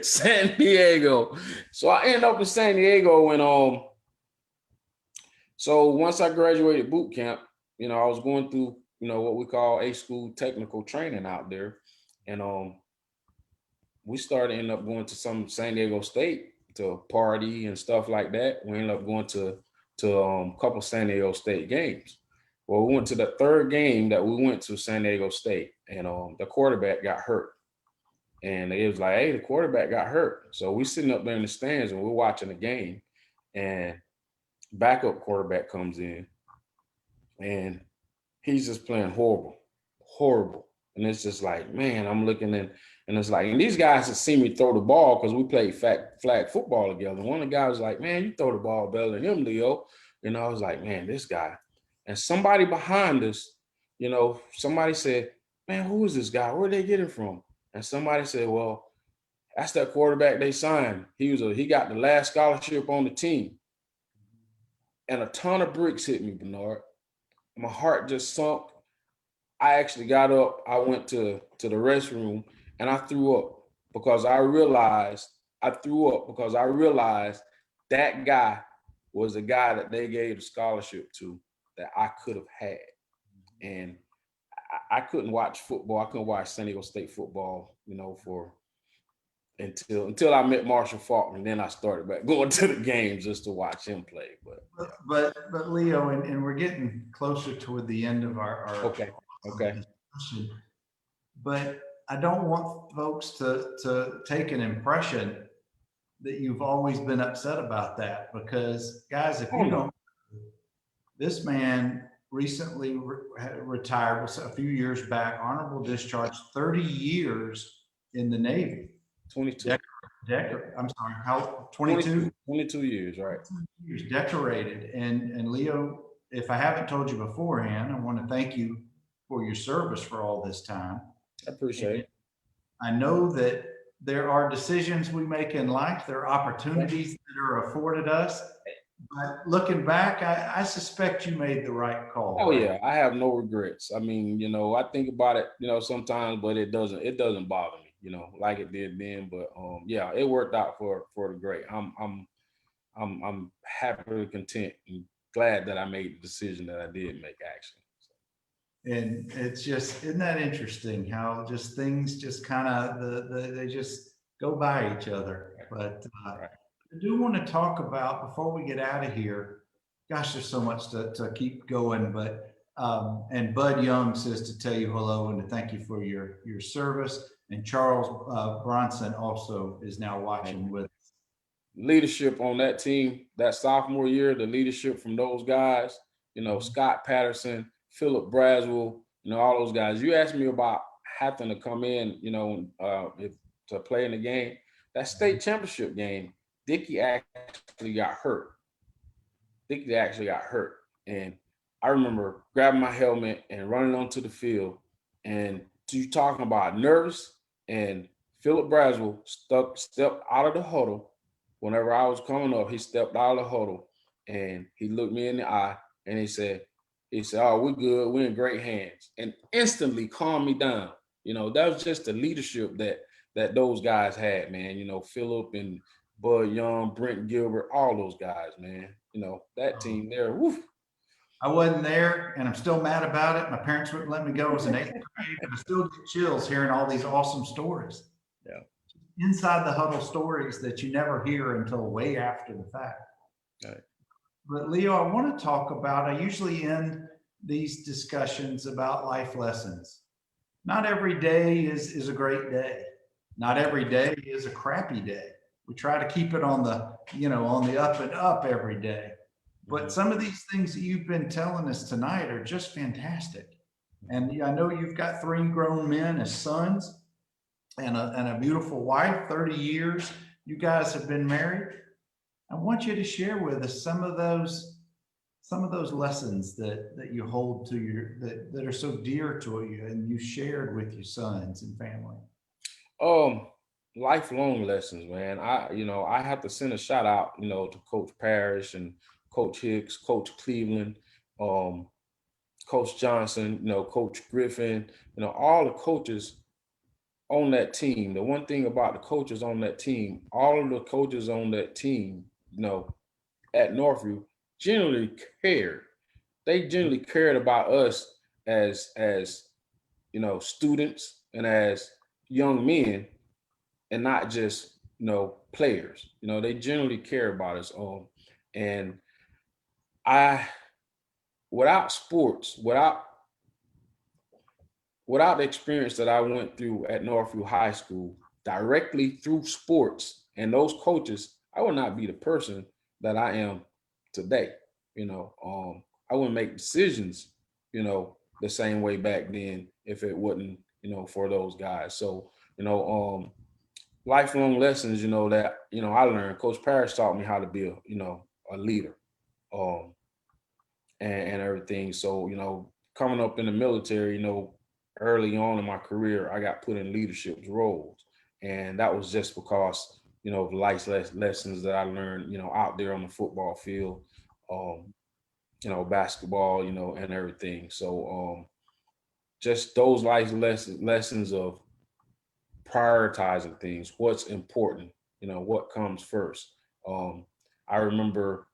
San Diego. So I ended up in San Diego, and so once I graduated boot camp, I was going through, what we call A-school technical training out there. And we ended up going to some San Diego State to party and stuff like that. We ended up going to a couple San Diego State games. Well, we went to the third game that we went to San Diego State, and the quarterback got hurt. And it was like, hey, the quarterback got hurt. So we sitting up there in the stands and we're watching the game, and backup quarterback comes in, and he's just playing horrible. And it's just like, man, I'm looking in, and it's like, and these guys have seen me throw the ball because we played flag football together. One of the guys was like, man, you throw the ball better than him, Leo. I was like, man, this guy. And somebody behind us, somebody said, man, who is this guy? Where'd they get him from? And somebody said, well, that's that quarterback they signed. He got the last scholarship on the team. And a ton of bricks hit me, Bernard. My heart just sunk. I actually got up, I went to the restroom and I threw up because I realized that guy was the guy that they gave the scholarship to that I could have had. And I couldn't watch football. I couldn't watch San Diego State football, for until I met Marshall Faulkner. Then I started back going to the games just to watch him play. But But Leo, and we're getting closer toward the end of our okay. discussion, but I don't want folks to take an impression that you've always been upset about that, because guys, if Oh you no, don't, this man recently retired, was a few years back, honorable discharge, 30 years in the Navy. 22. I'm sorry, how, 22? 22 years, right? Years decorated. And Leo, if I haven't told you beforehand, I want to thank you for your service for all this time. I appreciate it. I know that there are decisions we make in life, there are opportunities that are afforded us. But looking back, I suspect you made the right call. Oh yeah, I have no regrets. I mean, I think about it, sometimes, but it doesn't bother me, like it did then. But yeah, it worked out for the great. I'm happily content and glad that I made the decision that I did make, actually. And it's just, isn't that interesting how just things just kind of they just go by each other. But Right. I do want to talk about, before we get out of here, gosh, there's so much to keep going, but and Bud Young says to tell you hello and to thank you for your service. And Charles Bronson also is now watching with us. Leadership on that team, that sophomore year, the leadership from those guys, Scott Patterson, Philip Braswell, all those guys. You asked me about having to come in, to play in the game. That state championship game, Dickie actually got hurt. And I remember grabbing my helmet and running onto the field. And you talking about nervous, and Philip Braswell stepped out of the huddle. Whenever I was coming up, he stepped out of the huddle and he looked me in the eye and he said, "Oh, we're good. We're in great hands," and instantly calmed me down. That was just the leadership that those guys had, man. Philip and Bud Young, Brent Gilbert, all those guys, man. That team there, woof. I wasn't there, and I'm still mad about it. My parents wouldn't let me go. It was in 8th grade, but I still get chills hearing all these awesome stories. Yeah. Inside the huddle stories that you never hear until way after the fact. Right. But Leo, I want to talk about, I usually end these discussions about life lessons. Not every day is a great day. Not every day is a crappy day. We try to keep it on the, on the up and up every day. But some of these things that you've been telling us tonight are just fantastic. And I know you've got 3 grown men as sons and a beautiful wife, 30 years. You guys have been married. I want you to share with us some of those lessons that you hold to that are so dear to you and you shared with your sons and family. Lifelong lessons, man. I have to send a shout out, to Coach Parrish and Coach Hicks, Coach Cleveland, Coach Johnson, Coach Griffin, all the coaches on that team. The one thing about the coaches on that team, all of the coaches on that team, at Northview generally cared. They generally cared about us as students and as young men, and not just players. They generally care about us. And I, without sports, without the experience that I went through at Northview High School, directly through sports and those coaches, I would not be the person that I am today. I wouldn't make decisions, the same way back then if it wasn't, for those guys. So, lifelong lessons, that, I learned. Coach Parrish taught me how to be a leader, and everything. So, coming up in the military, early on in my career, I got put in leadership roles. And that was just because, of life lessons that I learned, out there on the football field, basketball, and everything. So, just those life lessons of prioritizing things, what's important, what comes first. I remember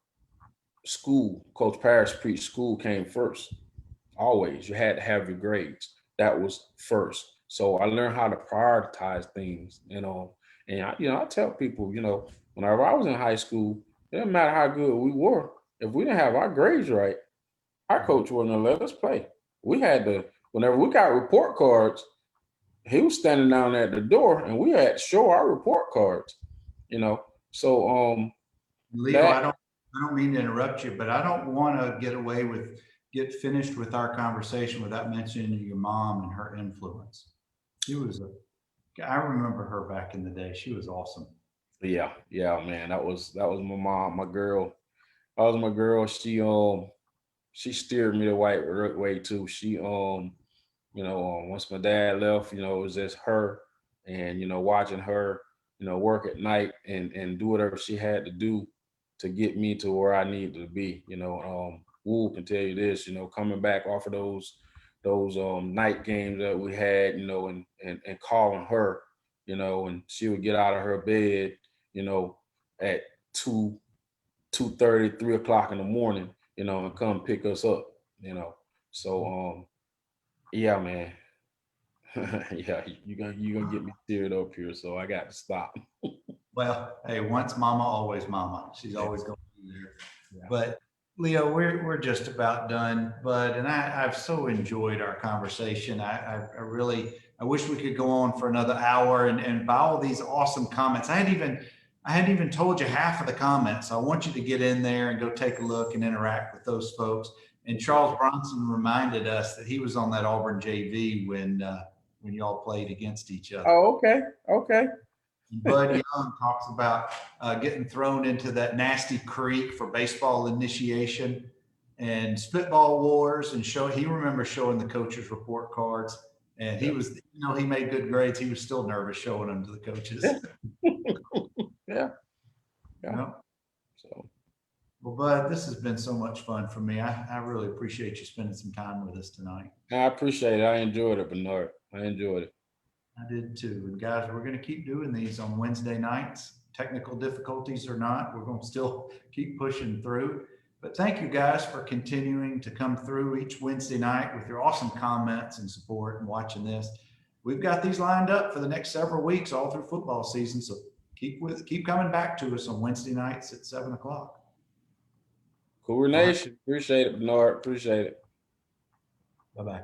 school, Coach Parrish preached school came first. Always, you had to have your grades. That was first. So I learned how to prioritize things, and I tell people, whenever I was in high school, it didn't matter how good we were. If we didn't have our grades right, our coach wouldn't have let us play. We had to, whenever we got report cards, he was standing down at the door and we had to show our report cards, you know. So Leo, that I don't mean to interrupt you, but I don't want to get finished with our conversation without mentioning your mom and her influence. I remember her back in the day. She was awesome. yeah, man, that was my mom, my girl. That was my girl. She steered me the right way too. She once my dad left, it was just her and watching her, work at night and do whatever she had to do to get me to where I needed to be. Woo can tell you this, coming back off of those night games that we had, and calling her, and she would get out of her bed, at 2:30, 3 o'clock in the morning, and come pick us up, So yeah, man. Yeah, you gonna get me teared up here, so I got to stop. Well, hey, once mama, always mama. She's Yeah, always going to be there. yeah. But Leo, we're just about done. And I've so enjoyed our conversation. I really I wish we could go on for another hour and by all these awesome comments. I hadn't even told you half of the comments. I want you to get in there and go take a look and interact with those folks. And Charles Bronson reminded us that he was on that Auburn JV when y'all played against each other. Oh, okay, okay. Bud Young talks about getting thrown into that nasty creek for baseball initiation and spitball wars. And he remembers showing the coaches report cards. And he Yeah, was, he made good grades. He was still nervous showing them to the coaches. yeah, yeah, You yeah. know? So Well, Bud, this has been so much fun for me. I really appreciate you spending some time with us tonight. I appreciate it. I enjoyed it, Bernard. I enjoyed it. I did too. And guys, we're going to keep doing these on Wednesday nights. Technical difficulties or not, we're going to still keep pushing through. But thank you guys for continuing to come through each Wednesday night with your awesome comments and support and watching this. We've got these lined up for the next several weeks all through football season. So keep coming back to us on Wednesday nights at 7 o'clock. Cougar All right. Nation. Appreciate it, Bernard. Appreciate it. Bye bye.